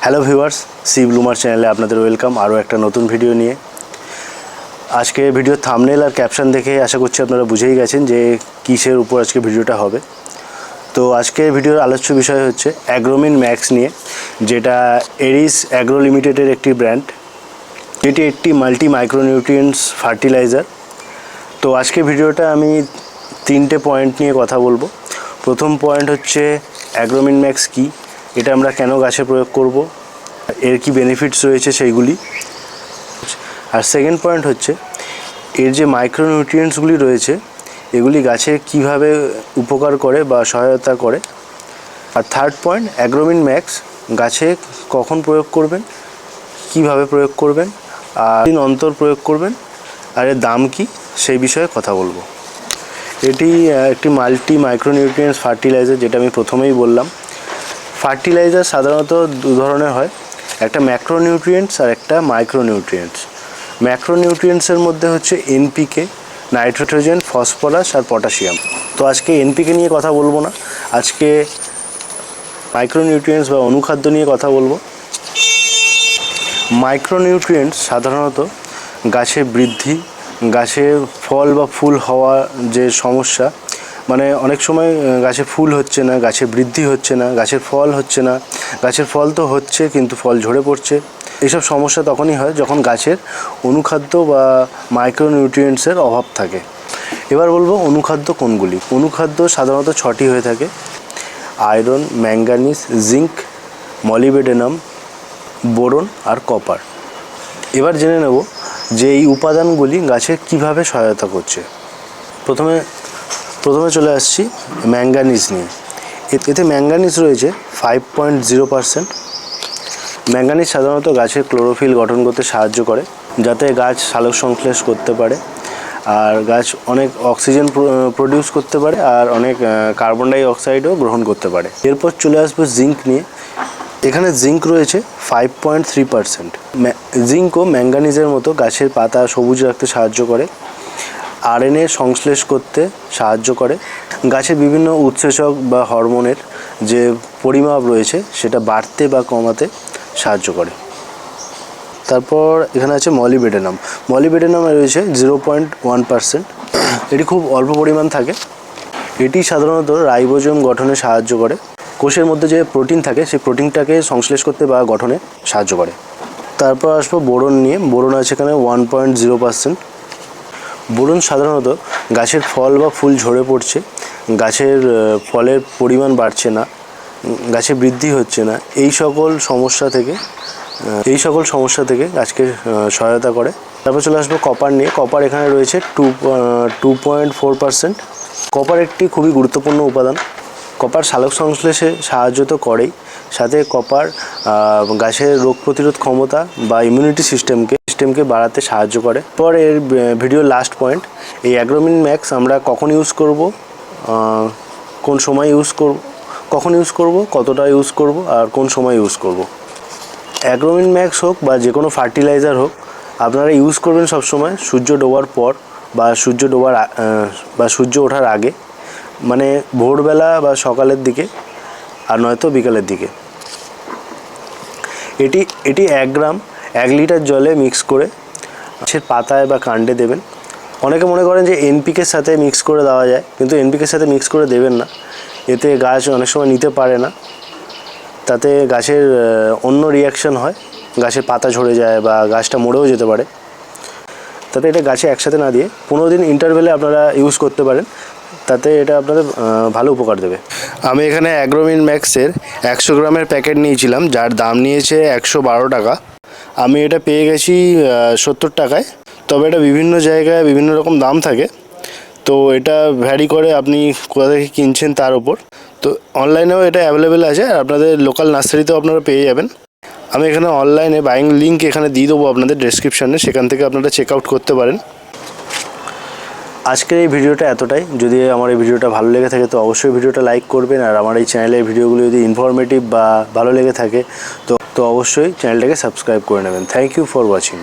Hello viewers, C bloomer চ্যানেলে আপনাদের welcome আরও একটা নতুন ভিডিও নিয়ে। আজকে ভিডিও থাম্বনেল আর ক্যাপশন দেখে আশা করছি আপনারা বুঝেই গেছেন যে কিসের উপর আজকে ভিডিওটা হবে। তো আজকে ভিডিওর আলোচ্য বিষয় হচ্ছে অ্যাগ্রোমিন ম্যাক্স নিয়ে, যেটা এরিস অ্যাগ্রো লিমিটেডের একটি ব্র্যান্ড, যেটি একটি মাল্টি মাইক্রোনিউট্রিয়েন্টস ফার্টিলাইজার। তো আজকে ভিডিওটা আমি 3টে পয়েন্ট নিয়ে কথা বলবো। প্রথম পয়েন্ট হচ্ছে অ্যাগ্রোমিন ম্যাক্স কী, এটা আমরা কেন গাছে প্রয়োগ করব, এর কি বেনিফিটস রয়েছে সেইগুলি। আর সেকেন্ড পয়েন্ট হচ্ছে এর যে মাইক্রোনিউট্রিয়েন্টসগুলি রয়েছে এগুলি গাছে কিভাবে উপকার করে বা সহায়তা করে। আর থার্ড পয়েন্ট, অ্যাগ্রোমিন ম্যাক্স গাছে কখন প্রয়োগ করবেন, কিভাবে প্রয়োগ করবেন, আর দিন অন্তর প্রয়োগ করবেন, আর এর দাম কি সেই বিষয়ে কথা বলবো। এটি একটি মাল্টি মাইক্রোনিউট্রিয়েন্টস ফার্টিলাইজার, যেটা আমি প্রথমেই বললাম। ফার্টিলাইজার সাধারণত দু ধরনের হয়, একটা ম্যাক্রোনিউট্রিয়েন্টস আর একটা মাইক্রোনিউট্রিয়েন্টস। ম্যাক্রোনিউট্রিয়েন্টসের মধ্যে হচ্ছে এনপিকে, নাইট্রোজেন, ফসফরাস আর পটাশিয়াম। তো আজকে এনপিকে নিয়ে কথা বলবো না, আজকে মাইক্রোনিউট্রিয়েন্টস বা অনুখাদ্য নিয়ে কথা বলবো। মাইক্রোনিউট্রিয়েন্টস সাধারণত গাছের বৃদ্ধি, গাছের ফল বা ফুল হওয়া যে সমস্যা, মানে অনেক সময় গাছে ফুল হচ্ছে না, গাছে বৃদ্ধি হচ্ছে না, গাছের ফল হচ্ছে না, গাছের ফল তো হচ্ছে কিন্তু ফল ঝরে পড়ছে, এইসব সমস্যা তখনই হয় যখন গাছের অনুখাদ্য বা মাইক্রোনিউট্রিয়েন্টসের অভাব থাকে। এবার বলবো অনুখাদ্য কোনগুলি। অনুখাদ্য সাধারণত 6টি হয়ে থাকে: আয়রন, ম্যাঙ্গানিজ, জিঙ্ক, মলিবেডেনাম, বোরন আর কপার। এবার জেনে নেব যে এই উপাদানগুলি গাছের কিভাবে সহায়তা করছে। প্রথমে চলে আসছি ম্যাঙ্গানিজ নিয়ে। এতে ম্যাঙ্গানিজ রয়েছে 5.0%। ম্যাঙ্গানিজ সাধারণত গাছের ক্লোরোফিল গঠন করতে সাহায্য করে, যাতে গাছ সালোক সংশ্লেষ করতে পারে, আর গাছ অনেক অক্সিজেন প্রডিউস করতে পারে, আর অনেক কার্বন ডাই অক্সাইডও গ্রহণ করতে পারে। এরপর চলে আসবো জিঙ্ক নিয়ে। এখানে জিঙ্ক রয়েছে 5.3%। জিঙ্কও ম্যাঙ্গানিজের মতো গাছের পাতা সবুজ রাখতে সাহায্য করে, আরএনএ সংশ্লেষ করতে সাহায্য করে, গাছের বিভিন্ন উৎসেচক বা হরমোনের যে পরিমাপ রয়েছে সেটা বাড়তে বা কমাতে সাহায্য করে। তারপর এখানে আছে মলিবেডেনাম। মলিবেডেনামে রয়েছে 0.1%। এটি খুব অল্প পরিমাণ থাকে। এটি সাধারণত রাইবোজোম গঠনে সাহায্য করে, কোষের মধ্যে যে প্রোটিন থাকে সেই প্রোটিনটাকে সংশ্লেষ করতে বা গঠনে সাহায্য করে। তারপর আসবো বোরন নিয়ে। বোরন আছে এখানে 1.0%। বোরন সাধারণত গাছের ফল বা ফুল ঝরে পড়ছে, গাছের ফলের পরিমাণ বাড়ছে না, গাছে বৃদ্ধি হচ্ছে না, এই সকল সমস্যা থেকে গাছকে সহায়তা করে। তারপর চলে আসবো কপার নিয়ে। কপার এখানে রয়েছে 2.4%। কপার একটি খুবই গুরুত্বপূর্ণ উপাদান। কপার সালোক সংশ্লেষে সাহায্য তো করেই, সাথে কপার গাছের রোগ প্রতিরোধ ক্ষমতা বা ইমিউনিটি সিস্টেমকে বাড়াতে সাহায্য করে। পর এর ভিডিওর লাস্ট পয়েন্ট, এই অ্যাগ্রোমিন ম্যাক্স আমরা কখন ইউজ করব, কোন সময় কখন ইউজ করব, কতটা ইউজ করব, আর কোন সময় ইউজ করব। অ্যাগ্রোমিন ম্যাক্স হোক বা যে কোনো ফার্টিলাইজার হোক, আপনারা ইউজ করবেন সবসময় সূর্য ডোবার পর বা সূর্য ওঠার আগে, মানে ভোরবেলা বা সকালের দিকে, আর নয়তো বিকালের দিকে। এটি 1 গ্রাম 1 লিটার জলে মিক্স করে গাছের পাতায় বা কাণ্ডে দেবেন। অনেকে মনে করেন যে এনপিকের সাথে মিক্স করে দেওয়া যায়, কিন্তু এনপিকের সাথে মিক্স করে দেবেন না, এতে গাছ অনেক সময় নিতে পারে না, তাতে গাছের অন্য রিয়াকশান হয়, গাছের পাতা ঝরে যায় বা গাছটা মরেও যেতে পারে। তাতে এটা গাছে একসাথে না দিয়ে 15 দিন ইন্টারভ্যালে আপনারা ইউজ করতে পারেন, তাতে এটা আপনাদের ভালো উপকার দেবে। আমি এখানে অ্যাগ্রোমিন ম্যাক্সের 100 গ্রামের প্যাকেট নিয়েছিলাম, যার দাম নিয়েছে 112 টাকা। আমি এটা পেয়ে গেছি 70 টাকায়। তবে এটা বিভিন্ন জায়গায় বিভিন্ন রকম দাম থাকে, তো এটা ভ্যারি করে আপনি কোথা থেকে কিনছেন তার উপর। তো অনলাইনেও এটা অ্যাভেলেবেল আছে, আর আপনাদের লোকাল নার্সারিতেও আপনারা পেয়ে যাবেন। আমি এখানে অনলাইনে বাইং লিঙ্ক এখানে দিয়ে দেবো আপনাদের ডেসক্রিপশানে, সেখান থেকে আপনারা চেক আউট করতে পারেন। আজকের এই ভিডিওটা এতটাই। যদি আমার এই ভিডিওটা ভালো লেগে থাকে তো অবশ্যই ভিডিওটা লাইক করবেন, আর আমার এই চ্যানেলের ভিডিওগুলো যদি ইনফরমেটিভ বা ভালো লেগে থাকে তো অবশ্যই চ্যানেলটাকে সাবস্ক্রাইব করে নেবেন। Thank you for watching.